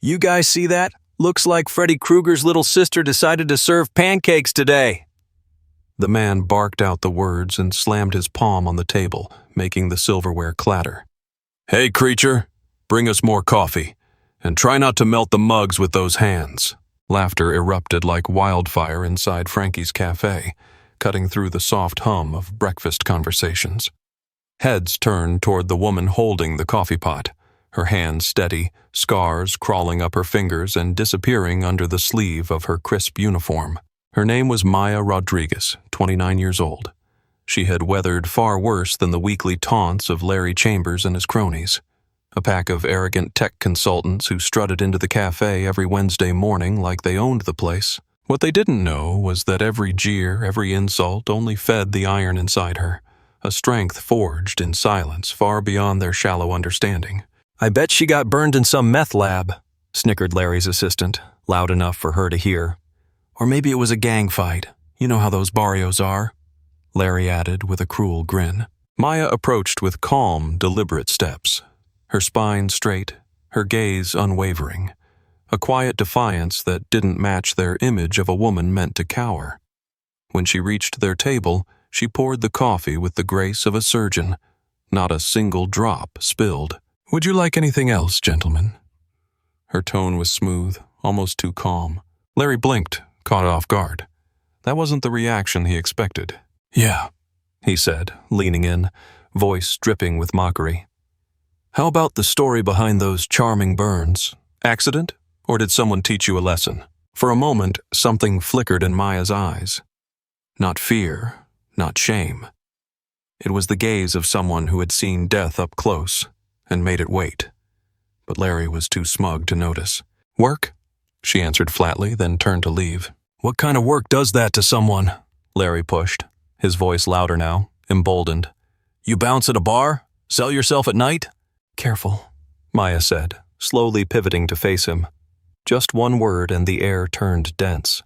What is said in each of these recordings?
You guys see that? Looks like Freddy Krueger's little sister decided to serve pancakes today. The man barked out the words and slammed his palm on the table, making the silverware clatter. Hey, creature, bring us more coffee, and try not to melt the mugs with those hands. Laughter erupted like wildfire inside Frankie's cafe, cutting through the soft hum of breakfast conversations. Heads turned toward the woman holding the coffee pot, her hands steady, scars crawling up her fingers and disappearing under the sleeve of her crisp uniform. Her name was Maya Rodriguez, 29 years old. She had weathered far worse than the weekly taunts of Larry Chambers and his cronies, a pack of arrogant tech consultants who strutted into the cafe every Wednesday morning like they owned the place. What they didn't know was that every jeer, every insult only fed the iron inside her, a strength forged in silence far beyond their shallow understanding. I bet she got burned in some meth lab, snickered Larry's assistant, loud enough for her to hear. Or maybe it was a gang fight. You know how those barrios are, Larry added with a cruel grin. Maya approached with calm, deliberate steps, her spine straight, her gaze unwavering, a quiet defiance that didn't match their image of a woman meant to cower. When she reached their table, she poured the coffee with the grace of a surgeon. Not a single drop spilled. Would you like anything else, gentlemen? Her tone was smooth, almost too calm. Larry blinked, caught off guard. That wasn't the reaction he expected. Yeah, he said, leaning in, voice dripping with mockery. How about the story behind those charming burns? Accident? Or did someone teach you a lesson? For a moment, something flickered in Maya's eyes. Not fear, not shame. It was the gaze of someone who had seen death up close and made it wait. But Larry was too smug to notice. Work? She answered flatly, then turned to leave. What kind of work does that to someone? Larry pushed, his voice louder now, emboldened. You bounce at a bar? Sell yourself at night? Careful, Maya said, slowly pivoting to face him. Just one word and the air turned dense.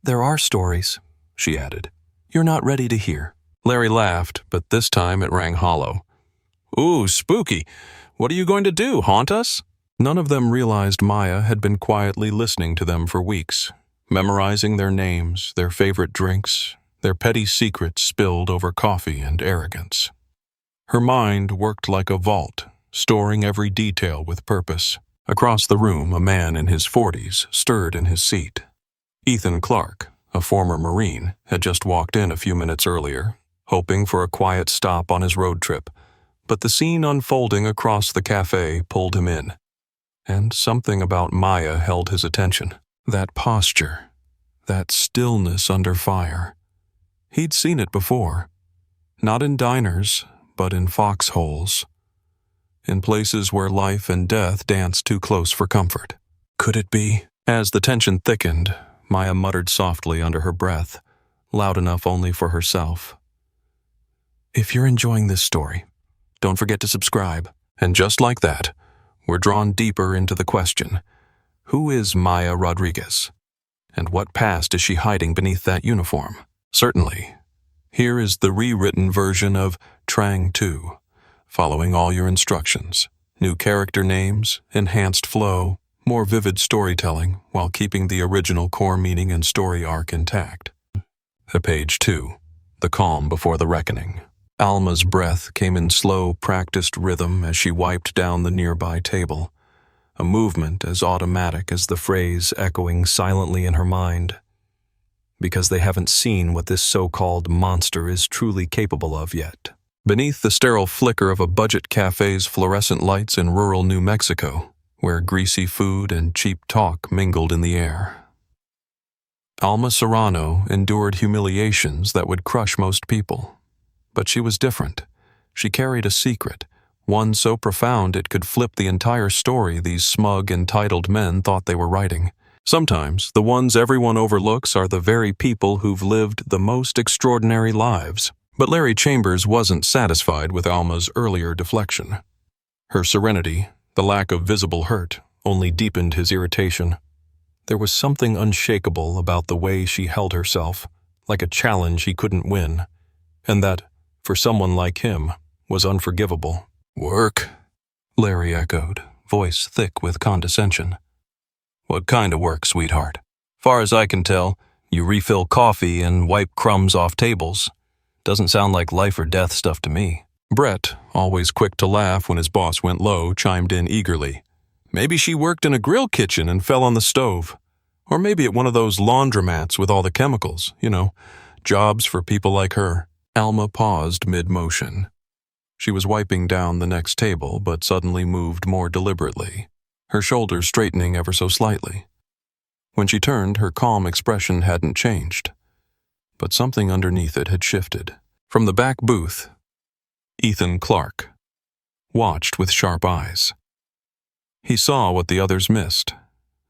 There are stories, she added, you're not ready to hear. Larry laughed, but this time it rang hollow. Ooh, spooky. What are you going to do, haunt us? None of them realized Maya had been quietly listening to them for weeks, memorizing their names, their favorite drinks, their petty secrets spilled over coffee and arrogance. Her mind worked like a vault, storing every detail with purpose. Across the room, a man in his 40s stirred in his seat. Ethan Clark, a former Marine, had just walked in a few minutes earlier, hoping for a quiet stop on his road trip, but the scene unfolding across the cafe pulled him in. And something about Maya held his attention. That posture, that stillness under fire. He'd seen it before. Not in diners, but in foxholes. In places where life and death danced too close for comfort. Could it be? As the tension thickened, Maya muttered softly under her breath, loud enough only for herself. If you're enjoying this story, don't forget to subscribe. And just like that, we're drawn deeper into the question, who is Maya Rodriguez? And what past is she hiding beneath that uniform? Certainly. Here is the rewritten version of Trang 2, following all your instructions. New character names, enhanced flow, more vivid storytelling, while keeping the original core meaning and story arc intact. Page 2, the calm before the reckoning. Alma's breath came in slow, practiced rhythm as she wiped down the nearby table, a movement as automatic as the phrase echoing silently in her mind. Because they haven't seen what this so-called monster is truly capable of yet. Beneath the sterile flicker of a budget cafe's fluorescent lights in rural New Mexico, where greasy food and cheap talk mingled in the air. Alma Serrano endured humiliations that would crush most people. But she was different. She carried a secret, one so profound it could flip the entire story these smug, entitled men thought they were writing. Sometimes, the ones everyone overlooks are the very people who've lived the most extraordinary lives. But Larry Chambers wasn't satisfied with Alma's earlier deflection. Her serenity, the lack of visible hurt, only deepened his irritation. There was something unshakable about the way she held herself, like a challenge he couldn't win, and that, for someone like him, was unforgivable. Work, Larry echoed, voice thick with condescension. "What kind of work, sweetheart? Far as I can tell, you refill coffee and wipe crumbs off tables. Doesn't sound like life or death stuff to me." Brett, always quick to laugh when his boss went low, chimed in eagerly. "Maybe she worked in a grill kitchen and fell on the stove. Or maybe at one of those laundromats with all the chemicals, jobs for people like her." Alma paused mid-motion. She was wiping down the next table, but suddenly moved more deliberately, her shoulders straightening ever so slightly. When she turned, her calm expression hadn't changed, but something underneath it had shifted. From the back booth, Ethan Clark watched with sharp eyes. He saw what the others missed,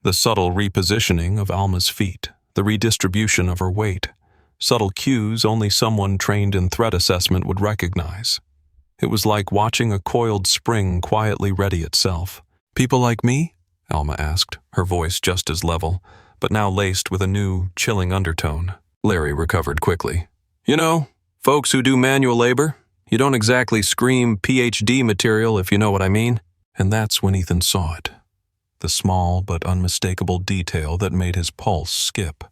the subtle repositioning of Alma's feet, the redistribution of her weight, subtle cues only someone trained in threat assessment would recognize. It was like watching a coiled spring quietly ready itself. "People like me?" Alma asked, her voice just as level, but now laced with a new, chilling undertone. Larry recovered quickly. Folks who do manual labor. You don't exactly scream PhD material, if you know what I mean." And that's when Ethan saw it. The small but unmistakable detail that made his pulse skip.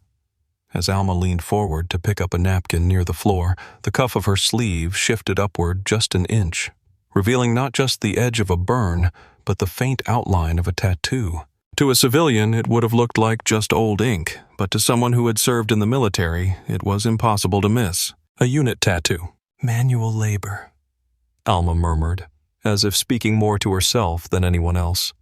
As Alma leaned forward to pick up a napkin near the floor, the cuff of her sleeve shifted upward just an inch, revealing not just the edge of a burn, but the faint outline of a tattoo. To a civilian, it would have looked like just old ink, but to someone who had served in the military, it was impossible to miss. A unit tattoo. "Manual labor," Alma murmured, as if speaking more to herself than anyone else.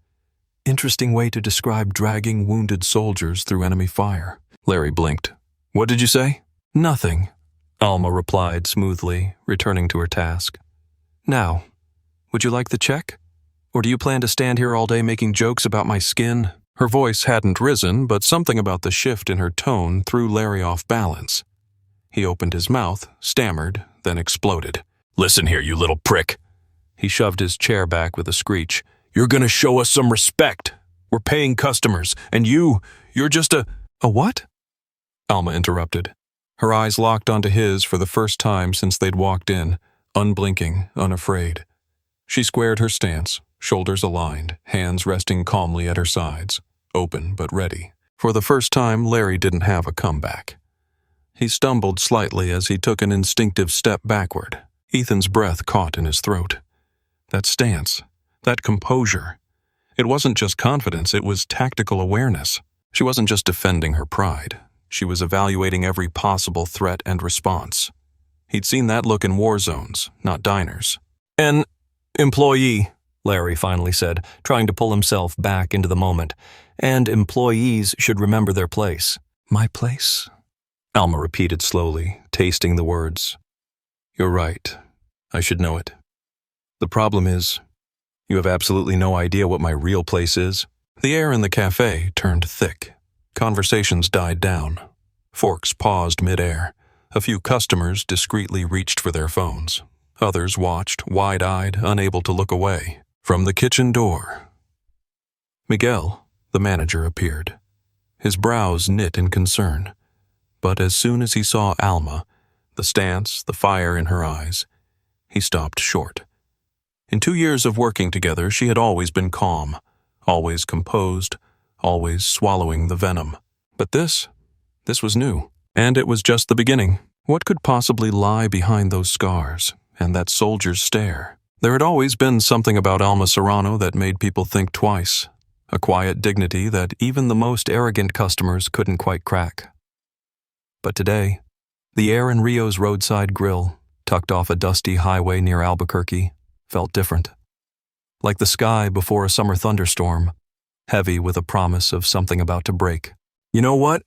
"Interesting way to describe dragging wounded soldiers through enemy fire." Larry blinked. "What did you say?" "Nothing," Alma replied smoothly, returning to her task. "Now, would you like the check? Or do you plan to stand here all day making jokes about my skin?" Her voice hadn't risen, but something about the shift in her tone threw Larry off balance. He opened his mouth, stammered, then exploded. "Listen here, you little prick." He shoved his chair back with a screech. "You're gonna show us some respect. We're paying customers, and you're just a..." "A what?" Alma interrupted. Her eyes locked onto his for the first time since they'd walked in, unblinking, unafraid. She squared her stance, shoulders aligned, hands resting calmly at her sides, open but ready. For the first time, Larry didn't have a comeback. He stumbled slightly as he took an instinctive step backward. Ethan's breath caught in his throat. That stance, that composure. It wasn't just confidence, it was tactical awareness. She wasn't just defending her pride. She was evaluating every possible threat and response. He'd seen that look in war zones, not diners. "An employee," Larry finally said, trying to pull himself back into the moment. "And employees should remember their place." "My place?" Alma repeated slowly, tasting the words. "You're right. I should know it. The problem is, you have absolutely no idea what my real place is." The air in the cafe turned thick. Conversations died down. Forks paused midair. A few customers discreetly reached for their phones. Others watched, wide-eyed, unable to look away. From the kitchen door, Miguel, the manager, appeared. His brows knit in concern. But as soon as he saw Alma, the stance, the fire in her eyes, he stopped short. In 2 years of working together, she had always been calm, always composed, always swallowing the venom. But this was new. And it was just the beginning. What could possibly lie behind those scars and that soldier's stare? There had always been something about Alma Serrano that made people think twice. A quiet dignity that even the most arrogant customers couldn't quite crack. But today, the air in Rio's roadside grill, tucked off a dusty highway near Albuquerque, felt different. Like the sky before a summer thunderstorm, heavy with a promise of something about to break. "You know what?"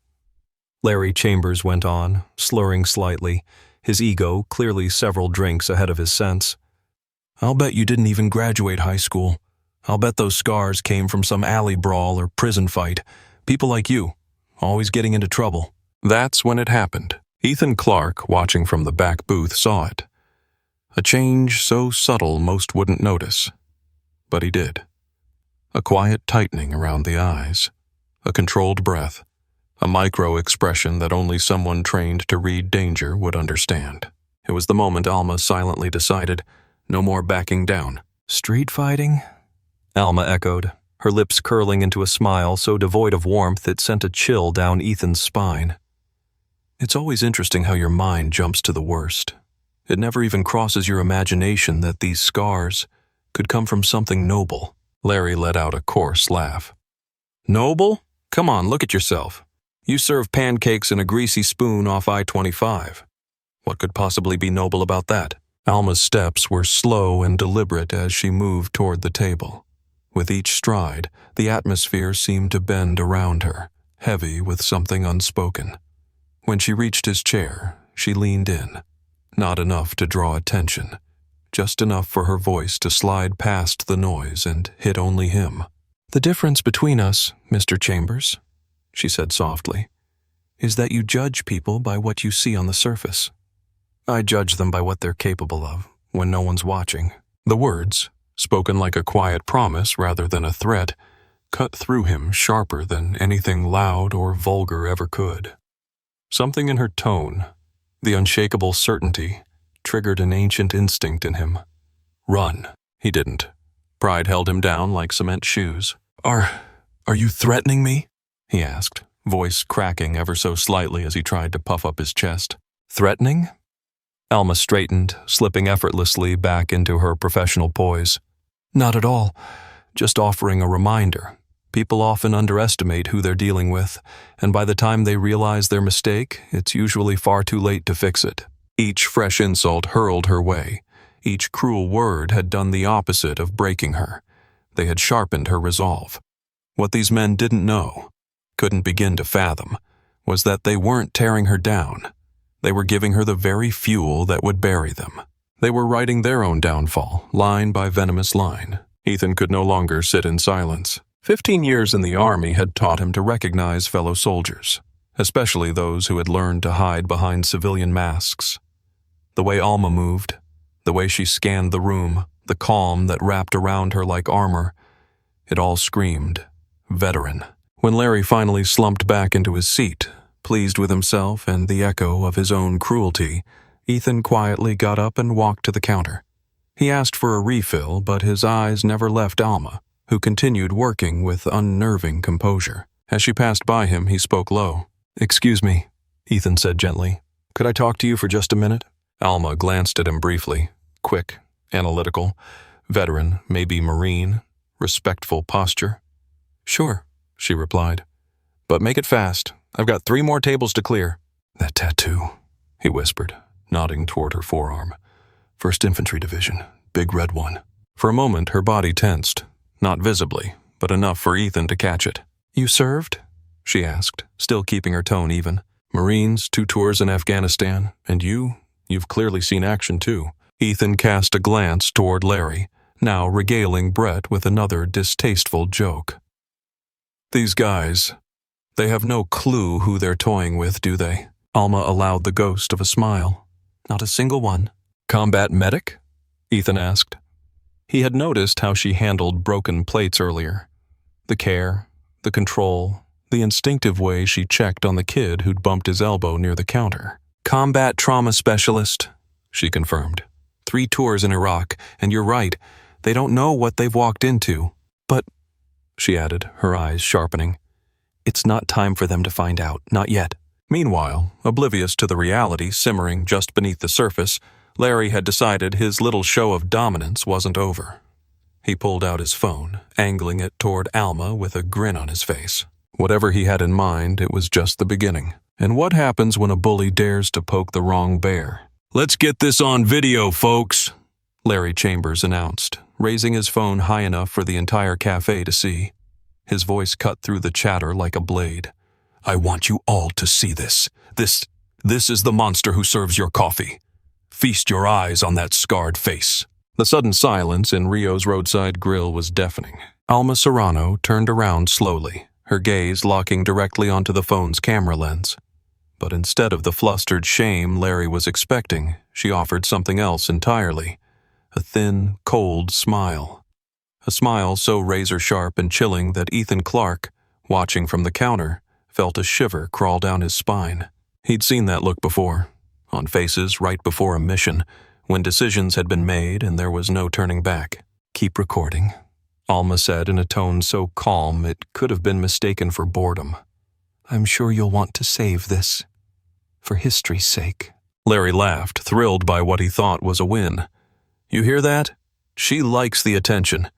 Larry Chambers went on, slurring slightly, his ego clearly several drinks ahead of his sense. "I'll bet you didn't even graduate high school. I'll bet those scars came from some alley brawl or prison fight. People like you, always getting into trouble." That's when it happened. Ethan Clark, watching from the back booth, saw it. A change so subtle most wouldn't notice. But he did. A quiet tightening around the eyes. A controlled breath. A micro-expression that only someone trained to read danger would understand. It was the moment Alma silently decided, no more backing down. "Street fighting?" Alma echoed, her lips curling into a smile so devoid of warmth it sent a chill down Ethan's spine. It's always interesting how your mind jumps to the worst. It never even crosses your imagination that these scars could come from something noble. Larry let out a coarse laugh. Noble? Come on, look at yourself. You serve pancakes in a greasy spoon off I-25. What could possibly be noble about that? Alma's steps were slow and deliberate as she moved toward the table. With each stride, the atmosphere seemed to bend around her, heavy with something unspoken. When she reached his chair, she leaned in. Not enough to draw attention, just enough for her voice to slide past the noise and hit only him. "The difference between us, Mr. Chambers," she said softly, "is that you judge people by what you see on the surface. I judge them by what they're capable of when no one's watching." The words, spoken like a quiet promise rather than a threat, cut through him sharper than anything loud or vulgar ever could. Something in her tone, the unshakable certainty, triggered an ancient instinct in him. Run. He didn't. Pride held him down like cement shoes. Are you threatening me?" he asked, voice cracking ever so slightly as he tried to puff up his chest. "Threatening?" Alma straightened, slipping effortlessly back into her professional poise. "Not at all. Just offering a reminder. People often underestimate who they're dealing with, and by the time they realize their mistake, it's usually far too late to fix it." Each fresh insult hurled her way. Each cruel word had done the opposite of breaking her. They had sharpened her resolve. What these men didn't know, couldn't begin to fathom, was that they weren't tearing her down. They were giving her the very fuel that would bury them. They were writing their own downfall, line by venomous line. Ethan could no longer sit in silence. 15 years in the army had taught him to recognize fellow soldiers, especially those who had learned to hide behind civilian masks. The way Alma moved, the way she scanned the room, the calm that wrapped around her like armor, it all screamed veteran. When Larry finally slumped back into his seat, pleased with himself and the echo of his own cruelty, Ethan quietly got up and walked to the counter. He asked for a refill, but his eyes never left Alma, who continued working with unnerving composure. As she passed by him, he spoke low. "Excuse me," Ethan said gently. "Could I talk to you for just a minute?" Alma glanced at him briefly. Quick, analytical, veteran, maybe Marine, respectful posture. "Sure," she replied. "But make it fast. I've got 3 more tables to clear." "That tattoo," he whispered, nodding toward her forearm. "1st Infantry Division, big red one." For a moment, her body tensed. Not visibly, but enough for Ethan to catch it. "You served?" she asked, still keeping her tone even. "Marines, 2 tours in Afghanistan, and you've clearly seen action too." Ethan cast a glance toward Larry, now regaling Brett with another distasteful joke. "These guys, they have no clue who they're toying with, do they?" Alma allowed the ghost of a smile. "Not a single one." "Combat medic?" Ethan asked. He had noticed how she handled broken plates earlier. The care, the control, the instinctive way she checked on the kid who'd bumped his elbow near the counter. "Combat trauma specialist," she confirmed. 3 tours in Iraq, and you're right, they don't know what they've walked into. But, she added, her eyes sharpening, it's not time for them to find out, not yet. Meanwhile, oblivious to the reality simmering just beneath the surface, Larry had decided his little show of dominance wasn't over. He pulled out his phone, angling it toward Alma with a grin on his face. Whatever he had in mind, it was just the beginning. And what happens when a bully dares to poke the wrong bear? "Let's get this on video, folks," Larry Chambers announced, raising his phone high enough for the entire cafe to see. His voice cut through the chatter like a blade. "I want you all to see this. This is the monster who serves your coffee. Feast your eyes on that scarred face." The sudden silence in Rio's roadside grill was deafening. Alma Serrano turned around slowly, her gaze locking directly onto the phone's camera lens. But instead of the flustered shame Larry was expecting, she offered something else entirely. A thin, cold smile. A smile so razor-sharp and chilling that Ethan Clark, watching from the counter, felt a shiver crawl down his spine. He'd seen that look before, on faces right before a mission, when decisions had been made and there was no turning back. "Keep recording," Alma said in a tone so calm it could have been mistaken for boredom. "I'm sure you'll want to save this. For history's sake." Larry laughed, thrilled by what he thought was a win. "You hear that? She likes the attention.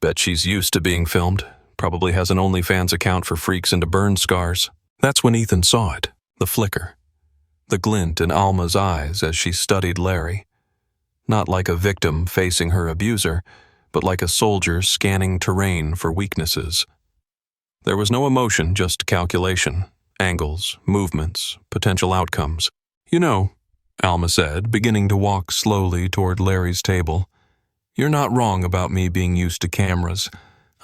Bet she's used to being filmed. Probably has an OnlyFans account for freaks into burn scars." That's when Ethan saw it, the flicker. The glint in Alma's eyes as she studied Larry. Not like a victim facing her abuser, but like a soldier scanning terrain for weaknesses. There was no emotion, just calculation, angles, movements, potential outcomes. "You know," Alma said, beginning to walk slowly toward Larry's table, "you're not wrong about me being used to cameras.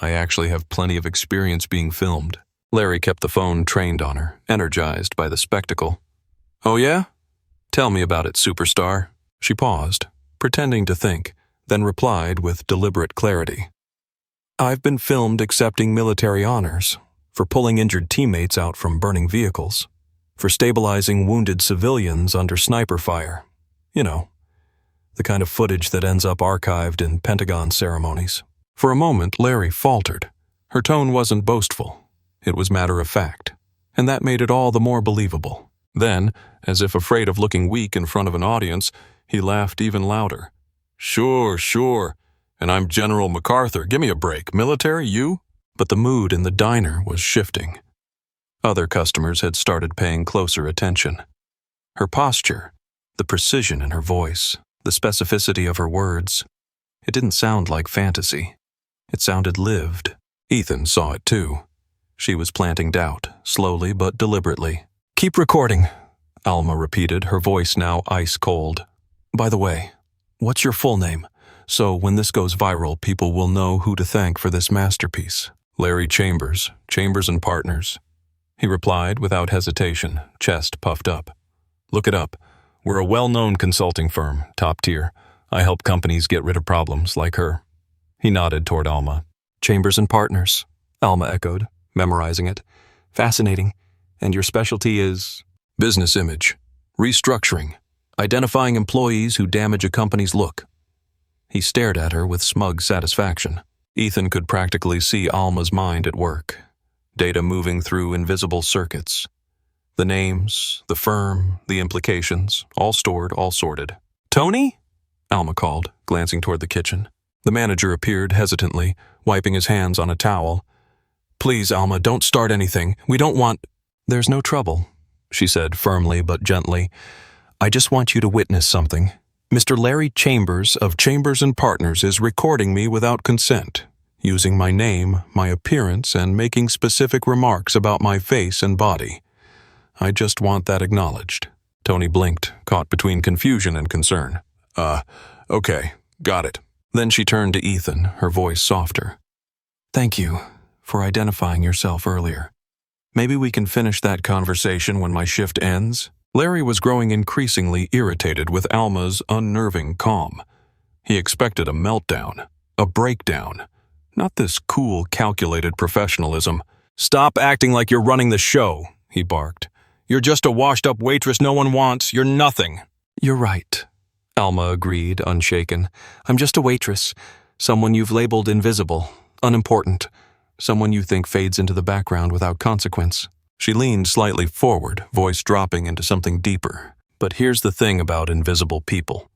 I actually have plenty of experience being filmed." Larry kept the phone trained on her, energized by the spectacle. "Oh yeah? Tell me about it, superstar." She paused, pretending to think, then replied with deliberate clarity. "I've been filmed accepting military honors, for pulling injured teammates out from burning vehicles, for stabilizing wounded civilians under sniper fire. You know, the kind of footage that ends up archived in Pentagon ceremonies." For a moment, Larry faltered. Her tone wasn't boastful. It was matter-of-fact, and that made it all the more believable. Then, as if afraid of looking weak in front of an audience, he laughed even louder. Sure. And I'm General MacArthur. Give me a break. Military, you?" But the mood in the diner was shifting. Other customers had started paying closer attention. Her posture, the precision in her voice, the specificity of her words. It didn't sound like fantasy. It sounded lived. Ethan saw it too. She was planting doubt, slowly but deliberately. "Keep recording," Alma repeated, her voice now ice-cold. "By the way, what's your full name? So when this goes viral, people will know who to thank for this masterpiece." "Larry Chambers, Chambers and Partners," he replied without hesitation, chest puffed up. "Look it up. We're a well-known consulting firm, top tier. I help companies get rid of problems like her." He nodded toward Alma. "Chambers and Partners," Alma echoed, memorizing it. "Fascinating. And your specialty is?" "Business image. Restructuring. Identifying employees who damage a company's look." He stared at her with smug satisfaction. Ethan could practically see Alma's mind at work. Data moving through invisible circuits. The names, the firm, the implications, all stored, all sorted. "Tony?" Alma called, glancing toward the kitchen. The manager appeared hesitantly, wiping his hands on a towel. "Please, Alma, don't start anything. We don't want—" "There's no trouble," she said firmly but gently. "I just want you to witness something. Mr. Larry Chambers of Chambers and Partners is recording me without consent, using my name, my appearance, and making specific remarks about my face and body. I just want that acknowledged." Tony blinked, caught between confusion and concern. Okay, got it." Then she turned to Ethan, her voice softer. "Thank you for identifying yourself earlier. Maybe we can finish that conversation when my shift ends." Larry was growing increasingly irritated with Alma's unnerving calm. He expected a meltdown, a breakdown, not this cool, calculated professionalism. "Stop acting like you're running the show," he barked. "You're just a washed-up waitress no one wants. You're nothing." "You're right," Alma agreed, unshaken. "I'm just a waitress, someone you've labeled invisible, unimportant, someone you think fades into the background without consequence." She leaned slightly forward, voice dropping into something deeper. "But here's the thing about invisible people.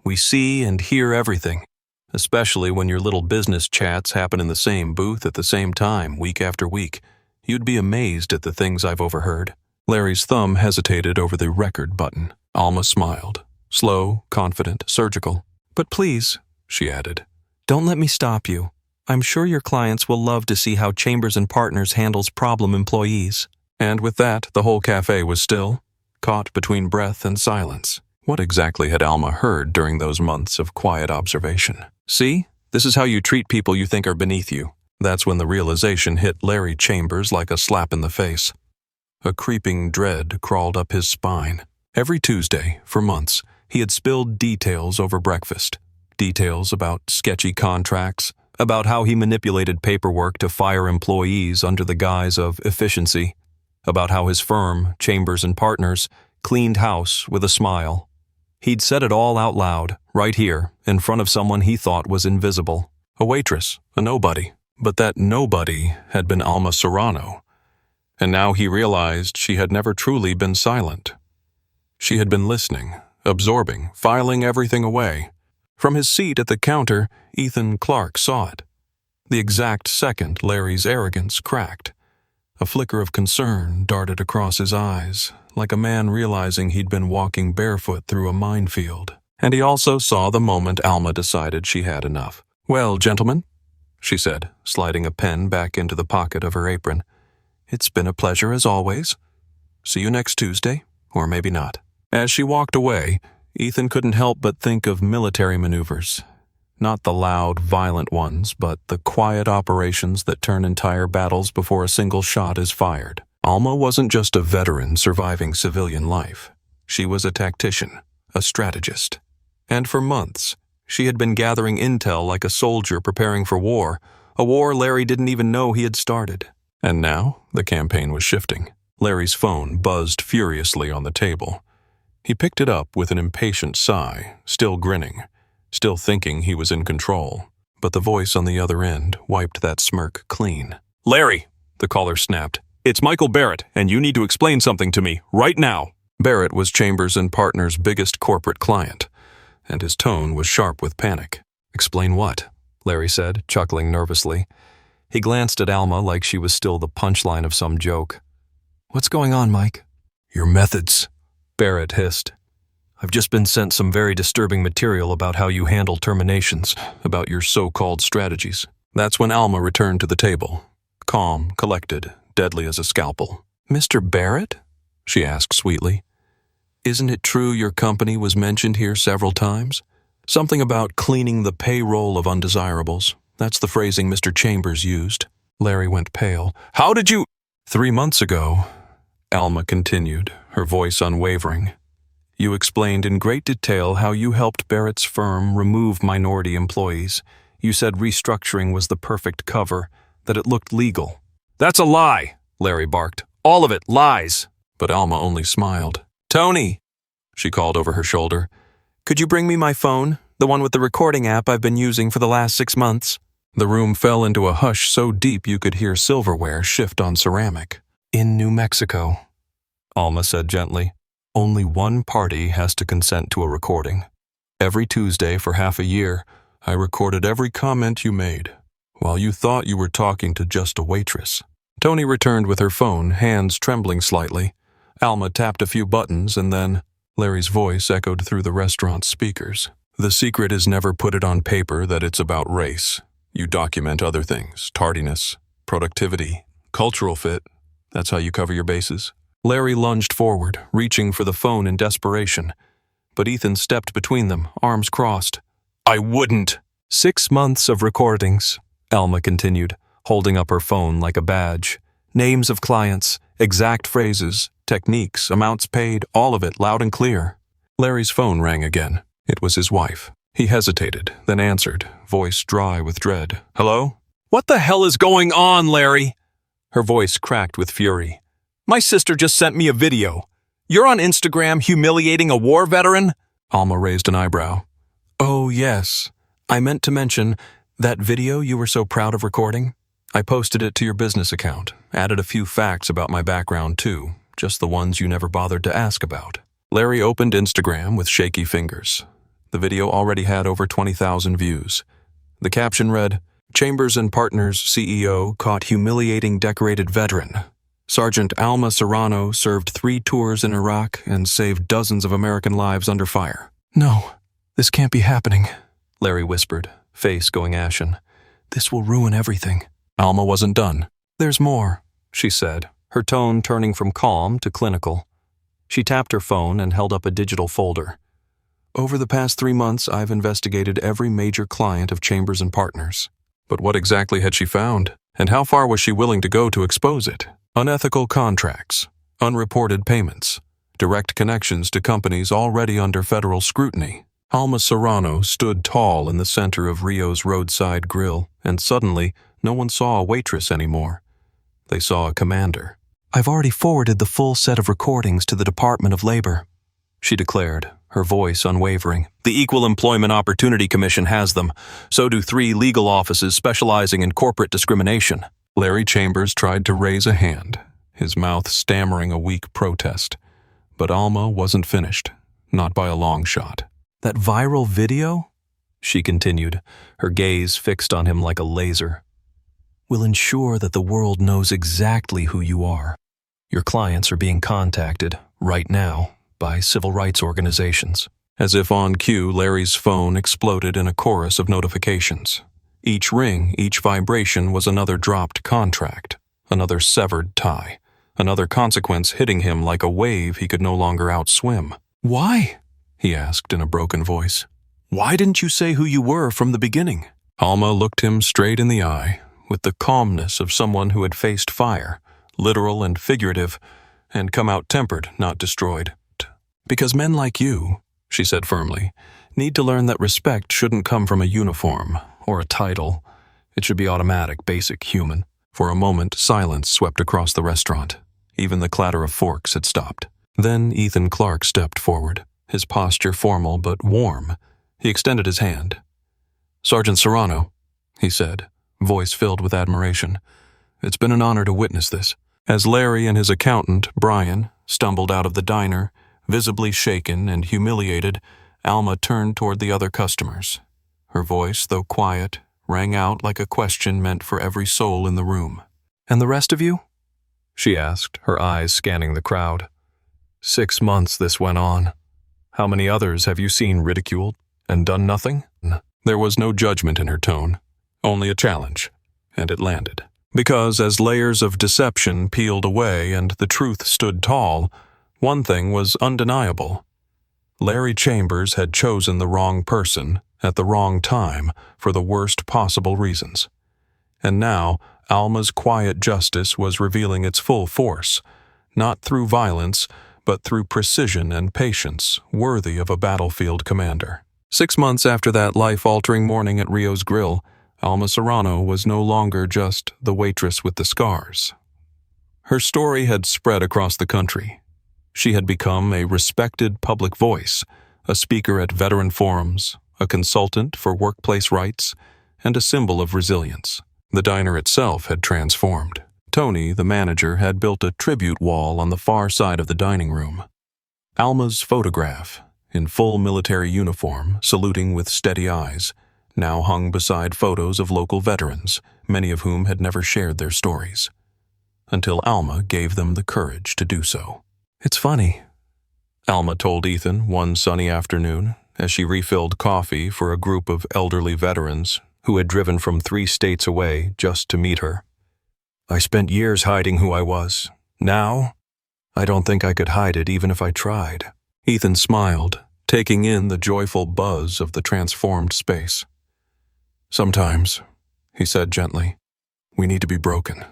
We see and hear everything, especially when your little business chats happen in the same booth at the same time, week after week. You'd be amazed at the things I've overheard." Larry's thumb hesitated over the record button. Alma smiled. Slow, confident, surgical. "But please," she added, "don't let me stop you. I'm sure your clients will love to see how Chambers and Partners handles problem employees." And with that, the whole cafe was still, caught between breath and silence. What exactly had Alma heard during those months of quiet observation? "See, this is how you treat people you think are beneath you." That's when the realization hit Larry Chambers like a slap in the face. A creeping dread crawled up his spine. Every Tuesday, for months, he had spilled details over breakfast. Details about sketchy contracts, about how he manipulated paperwork to fire employees under the guise of efficiency, about how his firm, Chambers and Partners, cleaned house with a smile. He'd said it all out loud, right here, in front of someone he thought was invisible. A waitress, a nobody. But that nobody had been Alma Serrano. And now he realized she had never truly been silent. She had been listening, absorbing, filing everything away. From his seat at the counter, Ethan Clark saw it. The exact second Larry's arrogance cracked. A flicker of concern darted across his eyes, like a man realizing he'd been walking barefoot through a minefield. And he also saw the moment Alma decided she had enough. "Well, gentlemen," she said, sliding a pen back into the pocket of her apron, "it's been a pleasure as always. See you next Tuesday, or maybe not." As she walked away, Ethan couldn't help but think of military maneuvers. Not the loud, violent ones, but the quiet operations that turn entire battles before a single shot is fired. Alma wasn't just a veteran surviving civilian life. She was a tactician, a strategist. And for months, she had been gathering intel like a soldier preparing for war, a war Larry didn't even know he had started. And now, the campaign was shifting. Larry's phone buzzed furiously on the table. He picked it up with an impatient sigh, still grinning, still thinking he was in control. But the voice on the other end wiped that smirk clean. "Larry," the caller snapped, "it's Michael Barrett, and you need to explain something to me, right now." Barrett was Chambers and Partners' biggest corporate client, and his tone was sharp with panic. "Explain what?" Larry said, chuckling nervously. He glanced at Alma like she was still the punchline of some joke. "What's going on, Mike?" "Your methods," Barrett hissed. "I've just been sent some very disturbing material about how you handle terminations, about your so-called strategies." That's when Alma returned to the table, calm, collected, deadly as a scalpel. "Mr. Barrett?" she asked sweetly. "Isn't it true your company was mentioned here several times? Something about cleaning the payroll of undesirables. That's the phrasing Mr. Chambers used." Larry went pale. "How did you—" "3 months ago," Alma continued, her voice unwavering, "you explained in great detail how you helped Barrett's firm remove minority employees. You said restructuring was the perfect cover, that it looked legal." "That's a lie," Larry barked. "All of it, lies." But Alma only smiled. "Tony," she called over her shoulder, "could you bring me my phone, the one with the recording app I've been using for the last 6 months?" The room fell into a hush so deep you could hear silverware shift on ceramic. "In New Mexico," Alma said gently, "only one party has to consent to a recording. Every Tuesday for half a year, I recorded every comment you made, while you thought you were talking to just a waitress." Tony returned with her phone, hands trembling slightly. Alma tapped a few buttons and then Larry's voice echoed through the restaurant's speakers. "The secret is never put it on paper that it's about race. You document other things, tardiness, productivity, cultural fit. That's how you cover your bases." Larry lunged forward, reaching for the phone in desperation. But Ethan stepped between them, arms crossed. "I wouldn't." 6 months of recordings, Alma continued, holding up her phone like a badge. Names of clients, exact phrases, techniques, amounts paid, all of it loud and clear. Larry's phone rang again. It was his wife. He hesitated, then answered, voice dry with dread. "Hello?" "What the hell is going on, Larry?" Her voice cracked with fury. "My sister just sent me a video. You're on Instagram humiliating a war veteran?" Alma raised an eyebrow. "Oh, yes. I meant to mention that video you were so proud of recording. I posted it to your business account, added a few facts about my background too, just the ones you never bothered to ask about." Larry opened Instagram with shaky fingers. The video already had over 20,000 views. The caption read, "Chambers and Partners CEO caught humiliating decorated veteran. Sergeant Alma Serrano served 3 tours in Iraq and saved dozens of American lives under fire." "No, this can't be happening," Larry whispered, face going ashen. "This will ruin everything." Alma wasn't done. "There's more," she said, her tone turning from calm to clinical. She tapped her phone and held up a digital folder. "Over the past 3 months, I've investigated every major client of Chambers and Partners." But what exactly had she found? And how far was she willing to go to expose it? Unethical contracts, unreported payments, direct connections to companies already under federal scrutiny. Alma Serrano stood tall in the center of Rio's roadside grill, and suddenly, no one saw a waitress anymore. They saw a commander. "I've already forwarded the full set of recordings to the Department of Labor," she declared, her voice unwavering. "The Equal Employment Opportunity Commission has them. So do 3 legal offices specializing in corporate discrimination." Larry Chambers tried to raise a hand, his mouth stammering a weak protest. But Alma wasn't finished, not by a long shot. "That viral video," she continued, her gaze fixed on him like a laser, "will ensure that the world knows exactly who you are. Your clients are being contacted, right now, by civil rights organizations." As if on cue, Larry's phone exploded in a chorus of notifications. Each ring, each vibration was another dropped contract, another severed tie, another consequence hitting him like a wave he could no longer outswim. "Why?" he asked in a broken voice. "Why didn't you say who you were from the beginning?" Alma looked him straight in the eye, with the calmness of someone who had faced fire, literal and figurative, and come out tempered, not destroyed. "Because men like you," she said firmly, "need to learn that respect shouldn't come from a uniform or a title. It should be automatic, basic, human." For a moment, silence swept across the restaurant. Even the clatter of forks had stopped. Then Ethan Clark stepped forward, his posture formal but warm. He extended his hand. "Sergeant Serrano," he said, voice filled with admiration. "It's been an honor to witness this." As Larry and his accountant, Brian, stumbled out of the diner, visibly shaken and humiliated, Alma turned toward the other customers. Her voice, though quiet, rang out like a question meant for every soul in the room. "And the rest of you?" she asked, her eyes scanning the crowd. 6 months this went on. How many others have you seen ridiculed and done nothing?" There was no judgment in her tone, only a challenge, and it landed. Because as layers of deception peeled away and the truth stood tall, one thing was undeniable. Larry Chambers had chosen the wrong person at the wrong time for the worst possible reasons. And now, Alma's quiet justice was revealing its full force, not through violence, but through precision and patience worthy of a battlefield commander. 6 months after that life-altering morning at Rio's Grill, Alma Serrano was no longer just the waitress with the scars. Her story had spread across the country. She had become a respected public voice, a speaker at veteran forums, a consultant for workplace rights, and a symbol of resilience. The diner itself had transformed. Tony, the manager, had built a tribute wall on the far side of the dining room. Alma's photograph, in full military uniform, saluting with steady eyes, now hung beside photos of local veterans, many of whom had never shared their stories. Until Alma gave them the courage to do so. "It's funny," Alma told Ethan one sunny afternoon as she refilled coffee for a group of elderly veterans who had driven from 3 states away just to meet her. "I spent years hiding who I was. Now, I don't think I could hide it even if I tried." Ethan smiled, taking in the joyful buzz of the transformed space. "Sometimes," he said gently, "we need to be broken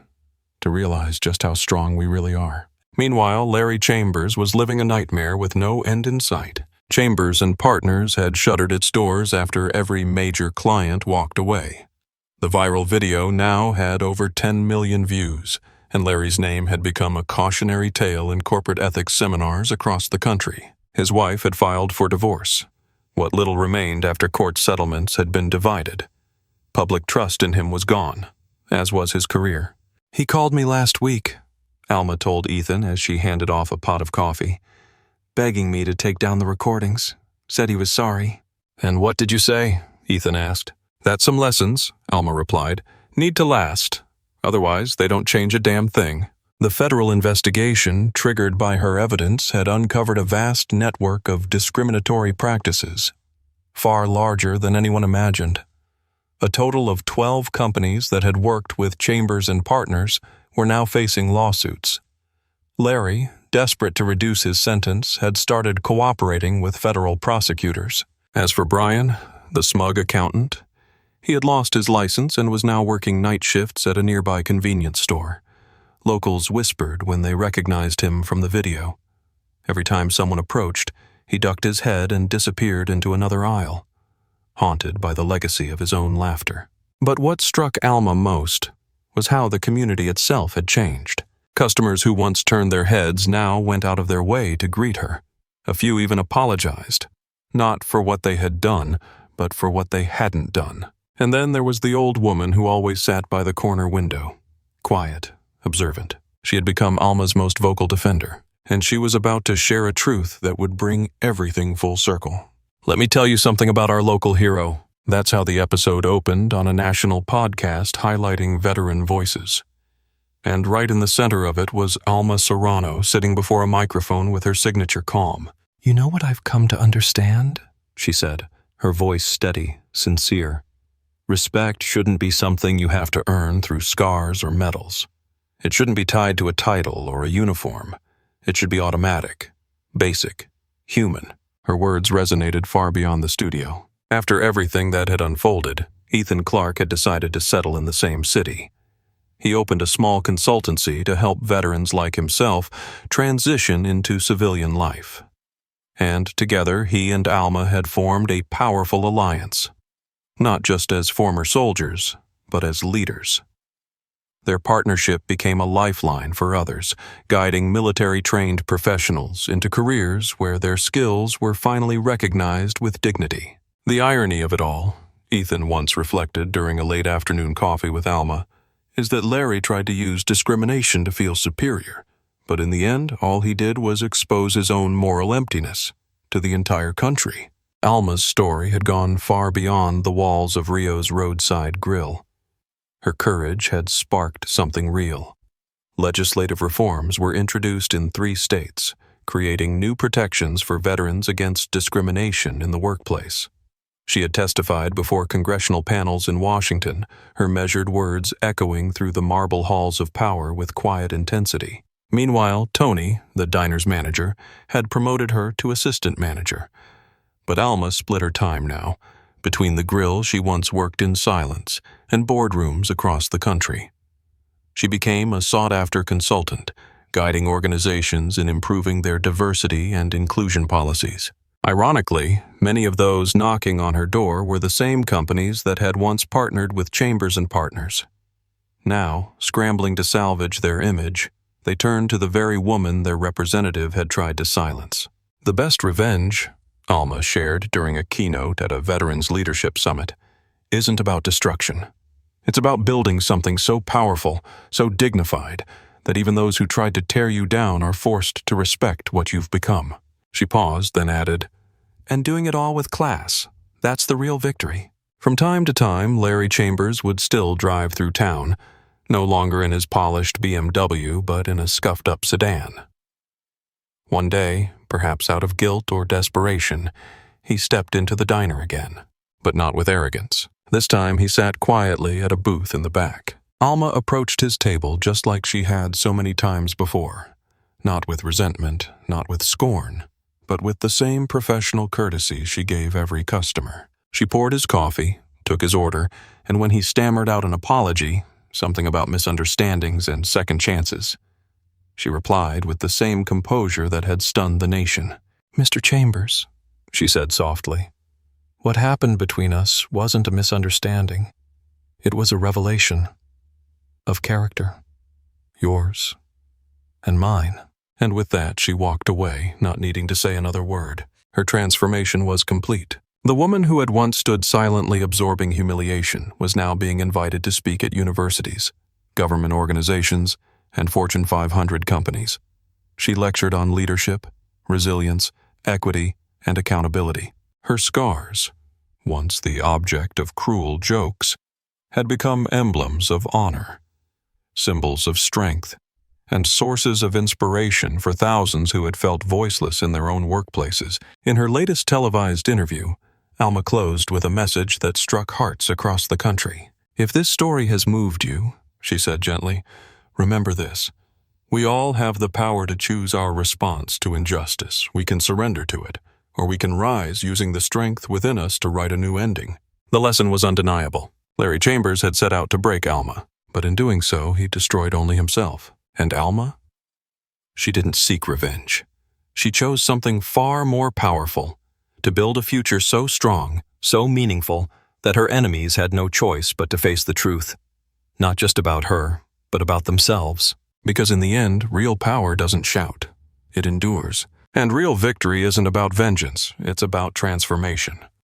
to realize just how strong we really are." Meanwhile, Larry Chambers was living a nightmare with no end in sight. Chambers and Partners had shuttered its doors after every major client walked away. The viral video now had over 10 million views, and Larry's name had become a cautionary tale in corporate ethics seminars across the country. His wife had filed for divorce. What little remained after court settlements had been divided. Public trust in him was gone, as was his career. "He called me last week," Alma told Ethan as she handed off a pot of coffee, "begging me to take down the recordings. Said he was sorry." "And what did you say?" Ethan asked. "That some lessons," Alma replied, "need to last. Otherwise, they don't change a damn thing." The federal investigation, triggered by her evidence, had uncovered a vast network of discriminatory practices, far larger than anyone imagined. A total of 12 companies that had worked with Chambers and Partners were now facing lawsuits. Larry, desperate to reduce his sentence, had started cooperating with federal prosecutors. As for Brian, the smug accountant, he had lost his license and was now working night shifts at a nearby convenience store. Locals whispered when they recognized him from the video. Every time someone approached, he ducked his head and disappeared into another aisle, haunted by the legacy of his own laughter. But what struck Alma most was how the community itself had changed. Customers who once turned their heads now went out of their way to greet her. A few even apologized, not for what they had done, but for what they hadn't done. And then there was the old woman who always sat by the corner window, quiet, observant. She had become Alma's most vocal defender, and she was about to share a truth that would bring everything full circle. Let me tell you something about our local hero. That's how the episode opened on a national podcast highlighting veteran voices. And right in the center of it was Alma Serrano sitting before a microphone with her signature calm. "You know what I've come to understand?" she said, her voice steady, sincere. "Respect shouldn't be something you have to earn through scars or medals. It shouldn't be tied to a title or a uniform. It should be automatic, basic, human." Her words resonated far beyond the studio. After everything that had unfolded, Ethan Clark had decided to settle in the same city. He opened a small consultancy to help veterans like himself transition into civilian life. And together, he and Alma had formed a powerful alliance, not just as former soldiers, but as leaders. Their partnership became a lifeline for others, guiding military-trained professionals into careers where their skills were finally recognized with dignity. The irony of it all, Ethan once reflected during a late afternoon coffee with Alma, is that Larry tried to use discrimination to feel superior, but in the end, all he did was expose his own moral emptiness to the entire country. Alma's story had gone far beyond the walls of Rio's roadside grill. Her courage had sparked something real. Legislative reforms were introduced in 3 states, creating new protections for veterans against discrimination in the workplace. She had testified before congressional panels in Washington, her measured words echoing through the marble halls of power with quiet intensity. Meanwhile, Tony, the diner's manager, had promoted her to assistant manager. But Alma split her time now, between the grill she once worked in silence and boardrooms across the country. She became a sought-after consultant, guiding organizations in improving their diversity and inclusion policies. Ironically, many of those knocking on her door were the same companies that had once partnered with Chambers and Partners. Now, scrambling to salvage their image, they turned to the very woman their representative had tried to silence. "The best revenge," Alma shared during a keynote at a Veterans Leadership Summit, "isn't about destruction. It's about building something so powerful, so dignified, that even those who tried to tear you down are forced to respect what you've become." She paused, then added, "And doing it all with class. That's the real victory." From time to time, Larry Chambers would still drive through town, no longer in his polished BMW, but in a scuffed-up sedan. One day, perhaps out of guilt or desperation, he stepped into the diner again, but not with arrogance. This time he sat quietly at a booth in the back. Alma approached his table just like she had so many times before, not with resentment, not with scorn, but with the same professional courtesy she gave every customer. She poured his coffee, took his order, and when he stammered out an apology, something about misunderstandings and second chances, she replied with the same composure that had stunned the nation. "Mr. Chambers," she said softly, "what happened between us wasn't a misunderstanding. It was a revelation of character. Yours and mine." And with that, she walked away, not needing to say another word. Her transformation was complete. The woman who had once stood silently absorbing humiliation was now being invited to speak at universities, government organizations, and Fortune 500 companies. She lectured on leadership, resilience, equity, and accountability. Her scars, once the object of cruel jokes, had become emblems of honor, symbols of strength, and sources of inspiration for thousands who had felt voiceless in their own workplaces. In her latest televised interview, Alma closed with a message that struck hearts across the country. "If this story has moved you," she said gently, "remember this. We all have the power to choose our response to injustice. We can surrender to it, or we can rise using the strength within us to write a new ending." The lesson was undeniable. Larry Chambers had set out to break Alma, but in doing so, he destroyed only himself. And Alma? She didn't seek revenge. She chose something far more powerful, to build a future so strong, so meaningful, that her enemies had no choice but to face the truth. Not just about her, but about themselves. Because in the end, real power doesn't shout. It endures. And real victory isn't about vengeance, it's about transformation.